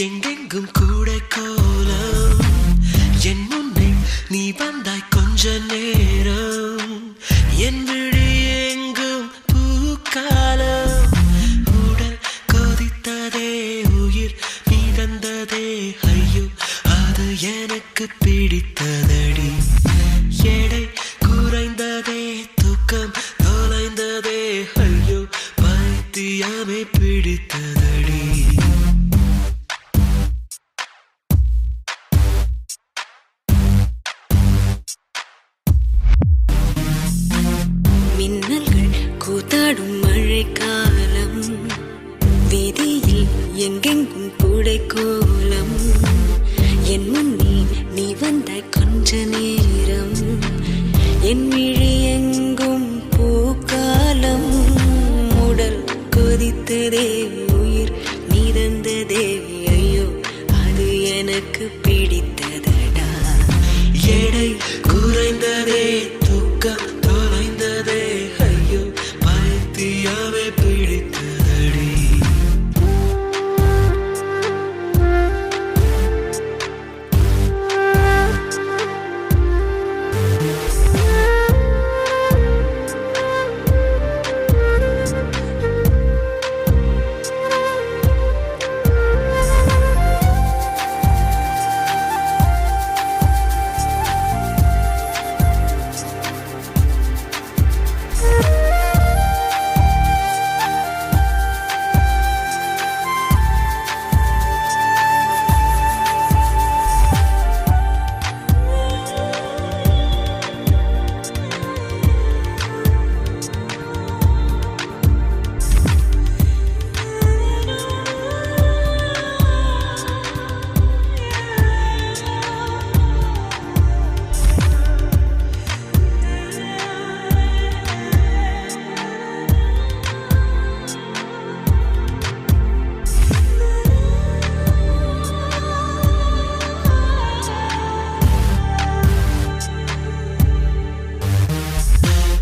எங்கெங்கும் கூட கோலம் என் முன்னே நீ வந்தாய் கொஞ்ச நேரம் என் விழி எங்கும் பூக்காலம் உடல் கொதித்ததே உயிர் மிதந்ததே ஐயோ அது எனக்கு பிடித்ததடி எடை குறைந்ததே தூக்கம் தொலைந்ததே ஐயோ பைத்தியமே பிடித்ததடி மின்னல்கள் கூத்தாடும் மழைக்காலம் வீதியில் எங்கெங்கும் கூடை கோலம் என் முன்னே நீ வந்தாய் கொஞ்ச நேரம் என் விழி எங்கும் பூக்காலம் உடல் கொதித்ததே உயிர் மிதந்ததே ஐயோ அது எனக்கு பிடித்ததடா எடை குறைந்ததே தூக்கம் தொலைந்ததே ஐயோ பைத்தியமே பிடித்ததடி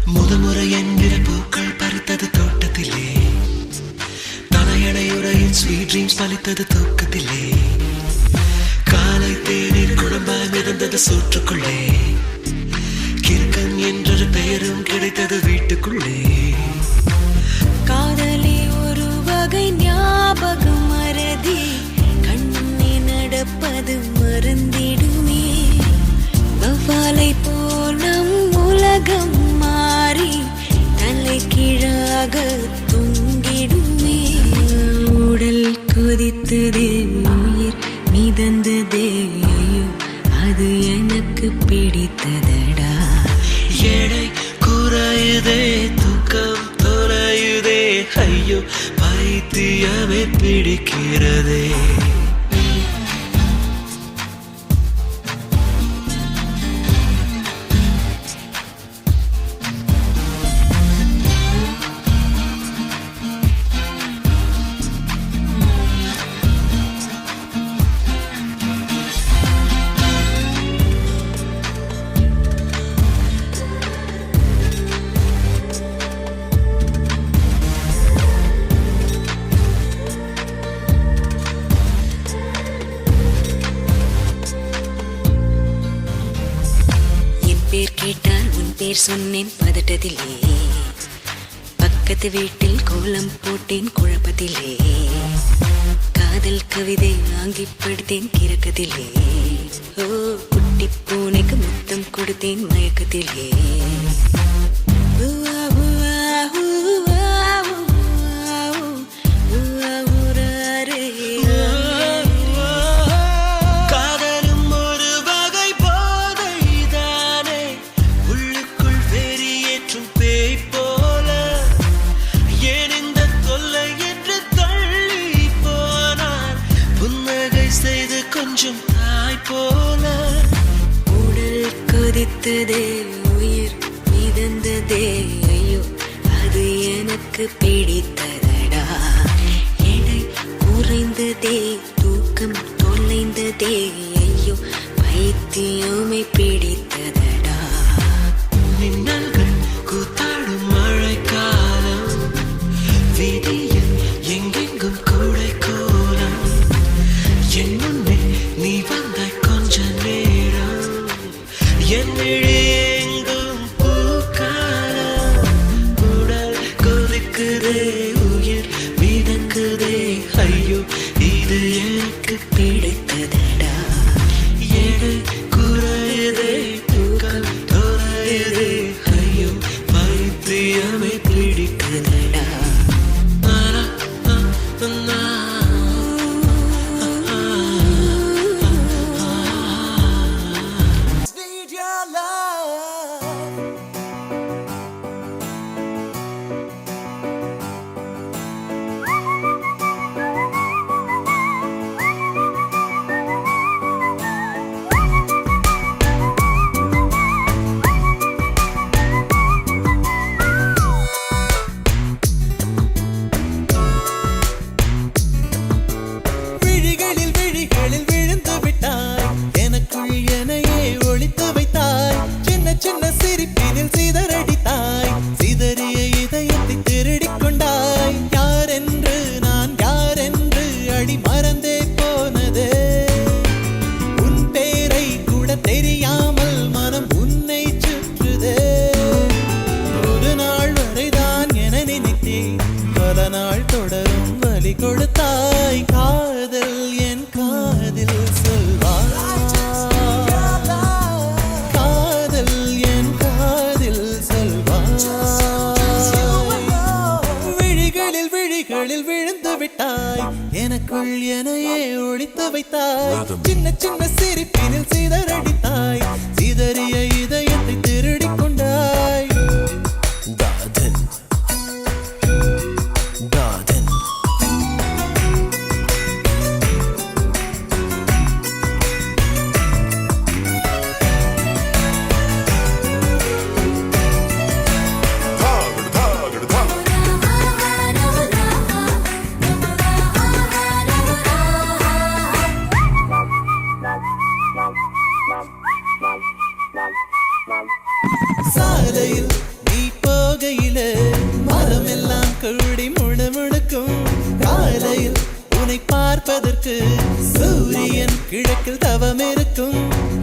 முதமுறை என்கிற பூக்கள் பறித்தது தோட்டத்திலே தலையணையுறையில் ஸ்வீட் ட்ரீம்ஸ் பலித்தது தூக்கத்திலே காலை தேநீர் குழம்பாய் மிதந்தது சூற்றுக்குள்ளே கிறுக்கன் என்றொரு பெயரும் கிடைத்தது வீட்டுக்குள்ளே காதலி ஒரு வகை ஞாபகம் மறதி கண்ணே நடப்பது மறந்திடுமே வவ்வாலை போல் நம் உலகம் மாறி தலை கீழாக தொங்கிடுமே உடல் கொதித்ததே உயிர் மிதந்ததே ஐயோ அது எனக்கு பிடித்ததடா எடை குறையுதே தூக்கம் தொலையுதே ஐயோ பைத்தியமே பிடிக்கிறதே பேர் கேட்டால் உன் பேர் சொன்னேன் பதட்டத்திலே பக்கத்து வீட்டில் கோலம் போட்டேன் குழப்பத்திலே காதல் கவிதை வாங்கி படித்தேன் கிறக்கத்திலே ஓ குட்டி பூனைக்கு முத்தம் கொடுத்தேன் மயக்கத்திலே கொஞ்சம் தாய் போல உடல் கொதித்ததே உயிர் மிதந்ததே ஐயோ அது எனக்கு பிடித்ததடா எடை குறைந்ததே தூக்கம் தொலைந்ததே ஐயோ பைத்தியமே பிடித்ததடா மின்னல்கள் கூத்தாடும் மழைக்காலம் வீதியில் எங்கெங்கும் கூடை கோலம் எனக்கு பிடித்ததடா எடை குறையதே தூக்கம் தொலையதே ஐயோ பைத்தியமே பிடித்ததடா நானா, நானா. Need your love. விழிகளில் விழிகளில் விழுந்து விட்டாய் எனக்குள் எனையே ஒளித்து வைத்தாய் சின்ன சின்ன சிரிப்பினில் சிதறடித்தாய் சிதறிய இதயத்தை திருடிக் கொண்டாய் யாரென்று நான் யாரென்று அடி மறந்தே போனதே உன் பேரை கூட தெரியாமல் மனம் உன்னை சுற்றுதே ஒரு நாள் வரைதான் என நினைத்தேன் பல நாள் தொடரும் வலி கொடுத்தாய் காதல் என் காதில் சொல்வாய் காதல் என் காதில் சொல்வாய் விழிகளில் விழிகளில் விழுந்து விட்டாய் எனக்குள் எனையே ஒளித்து வைத்தாய் சின்ன சின்ன சிரிப்பினில் சிதறடித்தாய் சிதறிய இதயத்தை திருடிக் கொண்டாய் காதல் காதல் சாலையில் நீ போகையில மரமெல்லாம் கூடி முணுமுணுக்கும் காலையில் உன்னை பார்ப்பதற்கு சூரியன் கிழக்கில் தவம் இருக்கும்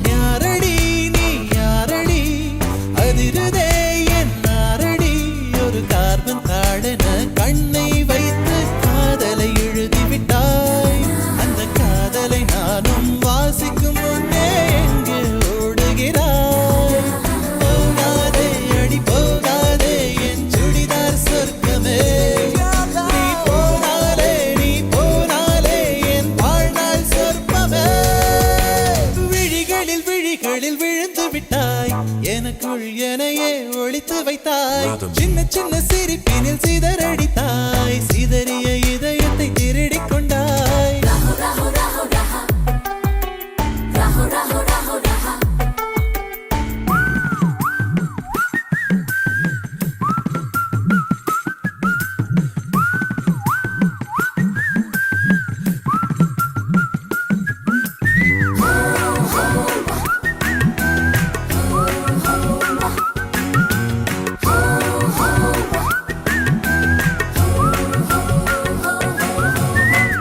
யாரடி நீ யாரடி அதிருதே என் நாரடி ஒரு கார்பன் தாழென கண்ணை வைத்து காதலை எழுதிவிட்டாய் அந்த காதலை நானும் வாசிக்கும் முன்னே எங்கு ஓடுகிறாய் போகாதே அடி போகாதே என் சுடிதார் சொர்க்கமே நீ போனாலே என் வாழ்நாள் சொர்க்கமே விழிகளில் விழிகளில் விழுந்து விட்டாய் எனக்குள் எனையே ஒளித்து வைத்தாய் சின்ன சின்ன சிரிப்பினில் சிதறடித்தாய் சிதறிய இதயத்தை திருடிக் கொண்டாய்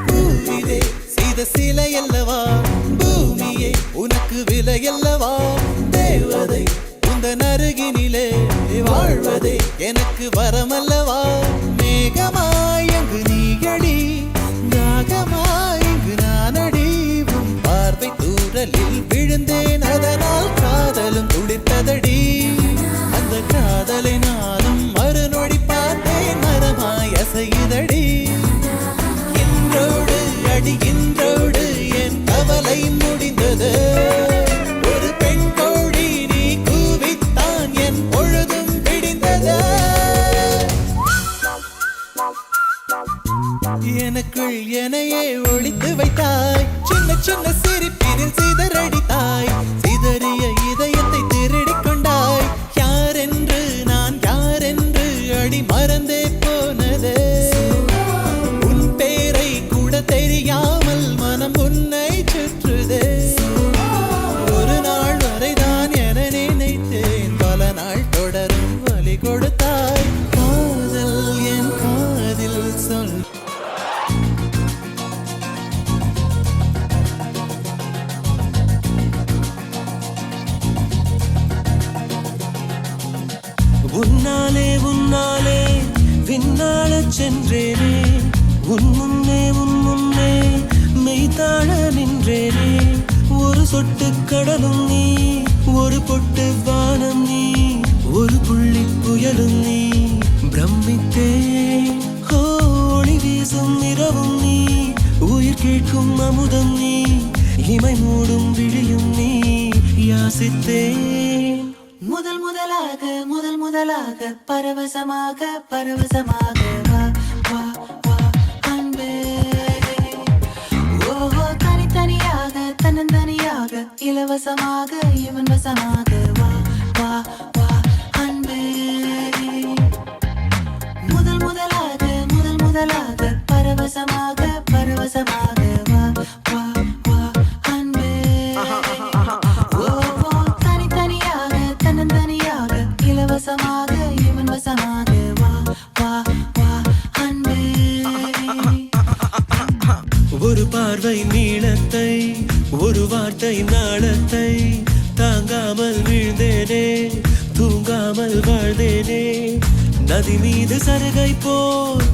பூவிலே செய்த சிலை அல்லவா பூமியே உனக்கு விலை அல்லவா தேவதை உந்தன் அருகினிலே வாழ்வதே எனக்கு வரமல்லவா மேகமாய் அங்கு நீயடி நாகமாய் இங்கு நானடி உன் பார்வை தூரலில் விழுந்தேன் அதனால் காதலும் துடித்ததடி அந்த காதலை நானும் மறுநொடி பார்த்தேன் மரமாய் அசையுதடி இன்றோடு அடி இன்றோடு என் கவலை முடிந்தது ஒரு பெண் கோழி நீ கூவித்தான் என் பொழுதும் விடிந்தது எனக்குள் எனையே ஒளித்து வைத்தாய் சின்ன சின்ன சிரிப்பினில் சிதறடித்தாய் சிதறிய இதயத்தை திருடிக் கொண்டாய் யாரென்று நான் யாரென்று அடி மறந்தே போனதே உன் பேரை கூட தெரியாமல் மனம் உன்னை சுற்றுதே ஒரு நாள் வரைதான் என நினைத்தேன் பல நாள் தொடரும் வலி கொடுத்தாய் காதல் என் காதில் சொல் உன்னாலே உன்னாலே விண்ணாளச் சென்றேனே உன் முன்னே மெய்தாழ நின்றேனே ஒரு சொட்டு கடலும் நீ ஒரு பொட்டு வானம் நீ ஒரு புள்ளி புயலும் நீ பிரமித்தேன் ஒளி வீசும் இரவும் நீ உயிர் கேட்கும் அமுதம் நீ இமை மூடும் விழியும் நீ யாசித்தேன் முதல் முதலாக பரவசமாக பரவசமாக வா வா வா அன்பே ஓஹோ தனித்தனியாக தன்னந்தனியாக இலவசமாக இவன் வசமாக வா வா வா அன்பே முதல் முதலாக பரவசமாக பரவசமாக வா வா வா அன்பே ஓஹோ தனித்தனியாக தன்னந்தனியாக இலவசமாக இவன் வசமாக வா வா வா அன்பே ஒரு பார்வை நீளத்தை ஒரு வார்த்தை நாளத்தை தாங்காமல் வீழ்ந்தேனே தூங்காமல் வாழ்ந்தேனே நதி மீது சருகை போல்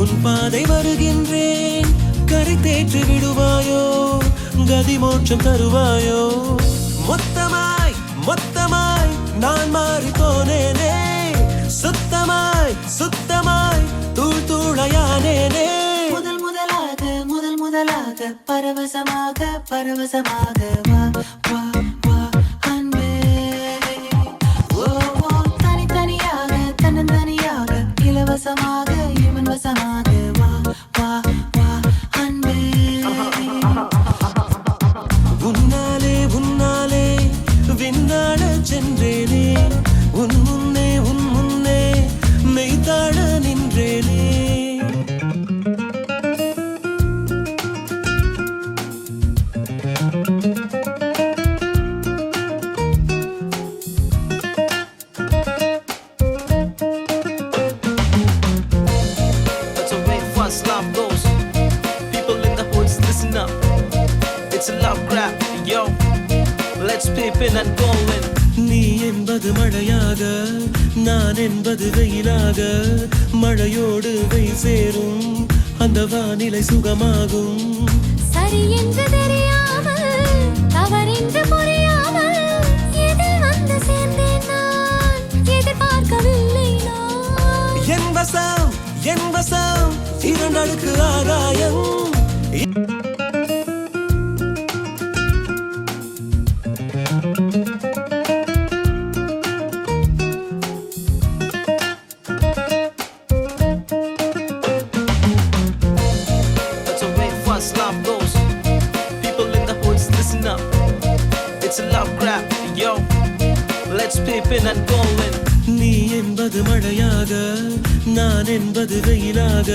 உன் பாதை வருகின்றேன் கரை தேற்றி விடுவாயோ கதி மோட்சம் தருவாயோ மொத்தமாய் மொத்தமாய் நான் மாறி போனேனே சுத்தமாய் சுத்தமாய் தூள் தூளையானேனே முதல் முதலாக பரவசமாக பரவசமாக வா வா வா அன்பே ஓஹோ தனித்தனியாக தன்னந்தனியாக இலவசமாக இவன் வசமாக வா வா வா அன்பே உன்னாலே உன்னாலே விண்ணாட சென்றேனே உன் முன்னே மெய்தாழ நின்றேனே That's the way fast love goes. People in the hoods, listen up. It's a love grab, yo. Let's peep in and go in. நீ என்பது மழையாக நான் என்பது வெயிலாக மழையோடு வெயில் சேரும் அந்த வானிலை சுகமாகும் சரி என்று தெரியாமல் தவறென்று புரியாமல் எதில் வந்து சேர்ந்தேன் நான் எதிர்பார்க்கவில்லை நான் என் வசம் இரண்டடுக்கு ஆகாயம் That's the way fast love goes. People in the hoods, listen up. It's a love grab, yo. Let's peep in and go in. நீ என்பது மழையாக நான் என்பது வெயிலாக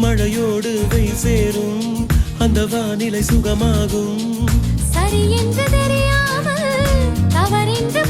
மழையோடு வெயில் சேரும் அந்த வானிலை சுகமாகும் சரி என்று தெரியாமல் தவறென்று